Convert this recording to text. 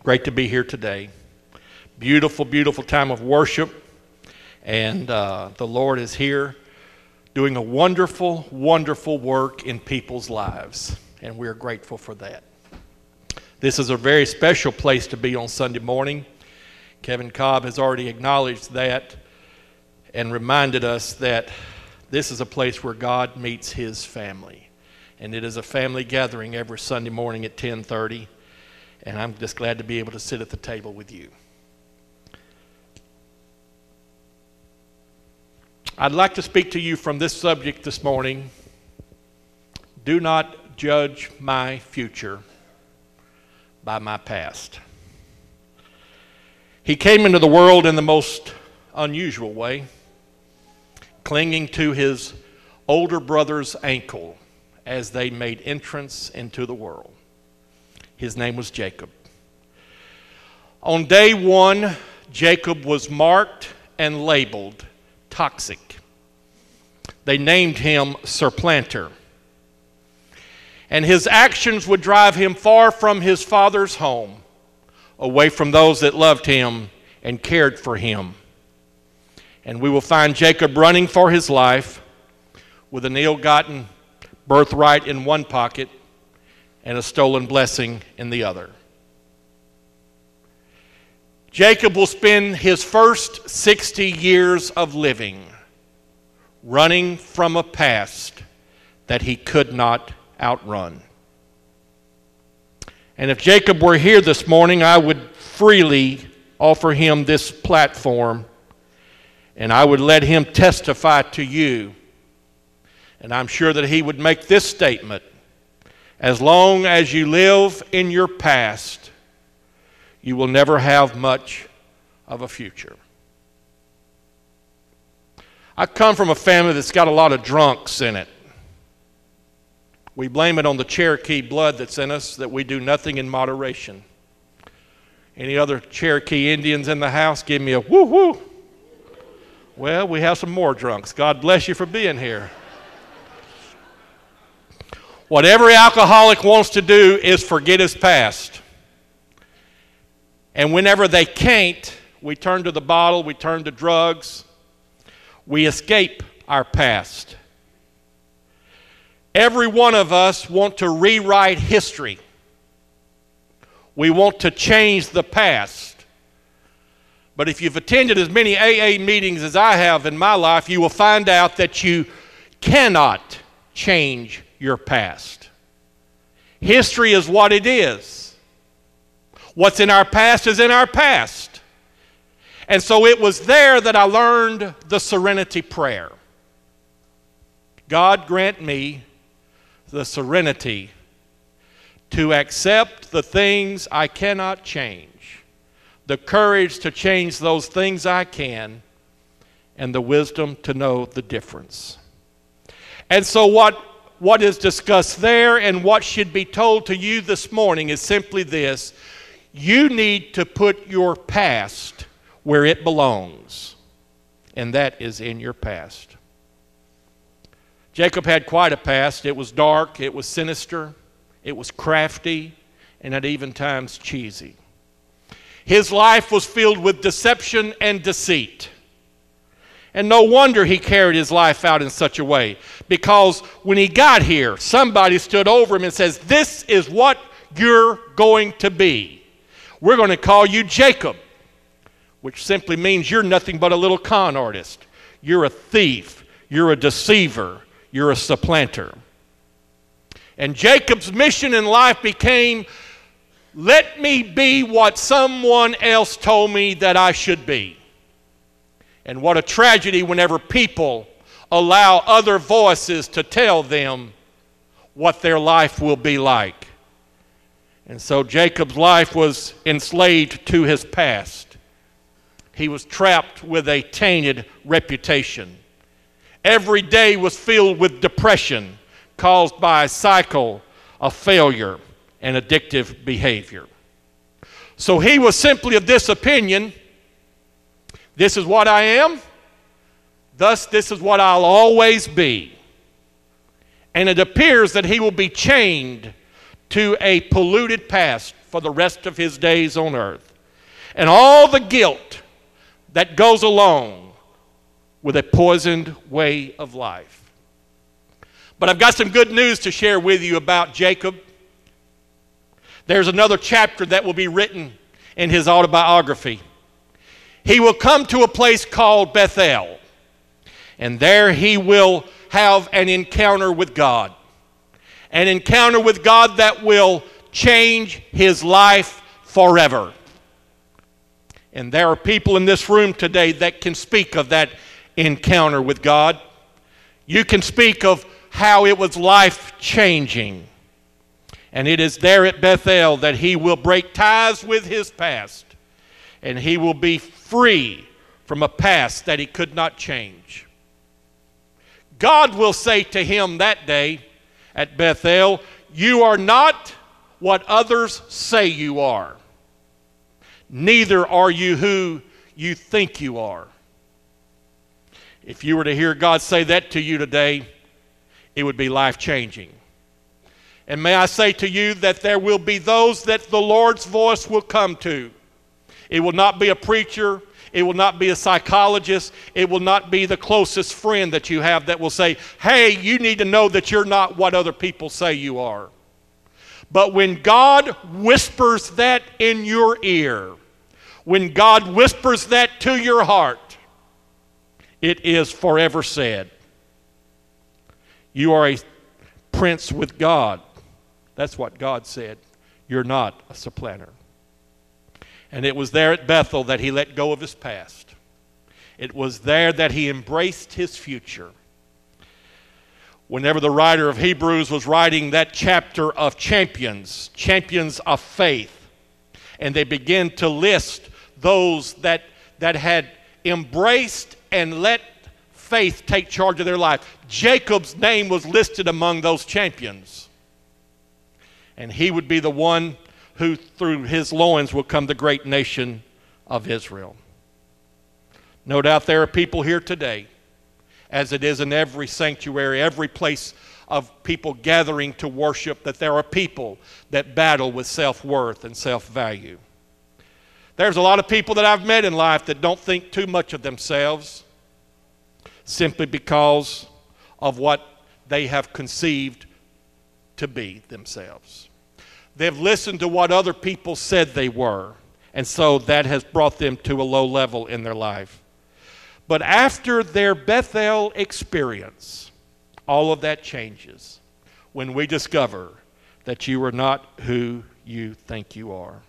Great to be here today. Beautiful, beautiful time of worship. And the Lord is here doing a wonderful, wonderful work in people's lives. And we're grateful for that. This is a very special place to be on Sunday morning. Kevin Cobb has already acknowledged that and reminded us that this is a place where God meets his family. And it is a family gathering every Sunday morning at 10:30. And I'm just glad to be able to sit at the table with you. I'd like to speak to you from this subject this morning. Do not judge my future by my past. He came into the world in the most unusual way, clinging to his older brother's ankle as they made entrance into the world. His name was Jacob. On day one, Jacob was marked and labeled toxic. They named him Supplanter. And his actions would drive him far from his father's home, away from those that loved him and cared for him. And we will find Jacob running for his life with an ill-gotten birthright in one pocket and a stolen blessing in the other. Jacob will spend his first 60 years of living running from a past that he could not outrun. And if Jacob were here this morning, I would freely offer him this platform, and I would let him testify to you. And I'm sure that he would make this statement: as long as you live in your past, you will never have much of a future. I come from a family that's got a lot of drunks in it. We blame it on the Cherokee blood that's in us, that we do nothing in moderation. Any other Cherokee Indians in the house? Give me a woo-woo. Well, we have some more drunks. God bless you for being here. What every alcoholic wants to do is forget his past. And whenever they can't, we turn to the bottle, we turn to drugs, we escape our past. Every one of us want to rewrite history. We want to change the past. But if you've attended as many AA meetings as I have in my life, you will find out that you cannot change your past. History is what it is. What's in our past is in our past. And so it was there that I learned the serenity prayer. God grant me the serenity to accept the things I cannot change, the courage to change those things I can, and the wisdom to know the difference. And so what is discussed there and what should be told to you this morning is simply this: you need to put your past where it belongs, and that is in your past. Jacob had quite a past. It was dark, it was sinister, it was crafty, and at even times cheesy. His life was filled with deception and deceit. And no wonder he carried his life out in such a way, because when he got here, somebody stood over him and says, "This is what you're going to be. We're going to call you Jacob," which simply means you're nothing but a little con artist. You're a thief. You're a deceiver. You're a supplanter. And Jacob's mission in life became, let me be what someone else told me that I should be. And what a tragedy whenever people allow other voices to tell them what their life will be like. And so Jacob's life was enslaved to his past. He was trapped with a tainted reputation. Every day was filled with depression caused by a cycle of failure and addictive behavior. So he was simply of this opinion: this is what I am, thus this is what I'll always be. And it appears that he will be chained to a polluted past for the rest of his days on earth. And all the guilt that goes along with a poisoned way of life. But I've got some good news to share with you about Jacob. There's another chapter that will be written in his autobiography. He will come to a place called Bethel, and there he will have an encounter with God. An encounter with God that will change his life forever. And there are people in this room today that can speak of that encounter with God. You can speak of how it was life-changing. And it is there at Bethel that he will break ties with his past. And he will be free from a past that he could not change. God will say to him that day at Bethel, "You are not what others say you are. Neither are you who you think you are." If you were to hear God say that to you today, it would be life-changing. And may I say to you that there will be those that the Lord's voice will come to. It will not be a preacher. It will not be a psychologist. It will not be the closest friend that you have that will say, "Hey, you need to know that you're not what other people say you are." But when God whispers that in your ear, when God whispers that to your heart, it is forever said. You are a prince with God. That's what God said. You're not a supplanter. And it was there at Bethel that he let go of his past. It was there that he embraced his future. Whenever the writer of Hebrews was writing that chapter of champions of faith, and they began to list those that had embraced and let faith take charge of their life, Jacob's name was listed among those champions. And he would be the one who through his loins will come the great nation of Israel. No doubt there are people here today, as it is in every sanctuary, every place of people gathering to worship, that there are people that battle with self-worth and self-value. There's a lot of people that I've met in life that don't think too much of themselves simply because of what they have conceived to be themselves. They've listened to what other people said they were, and so that has brought them to a low level in their life. But after their Bethel experience, all of that changes when we discover that you are not who you think you are.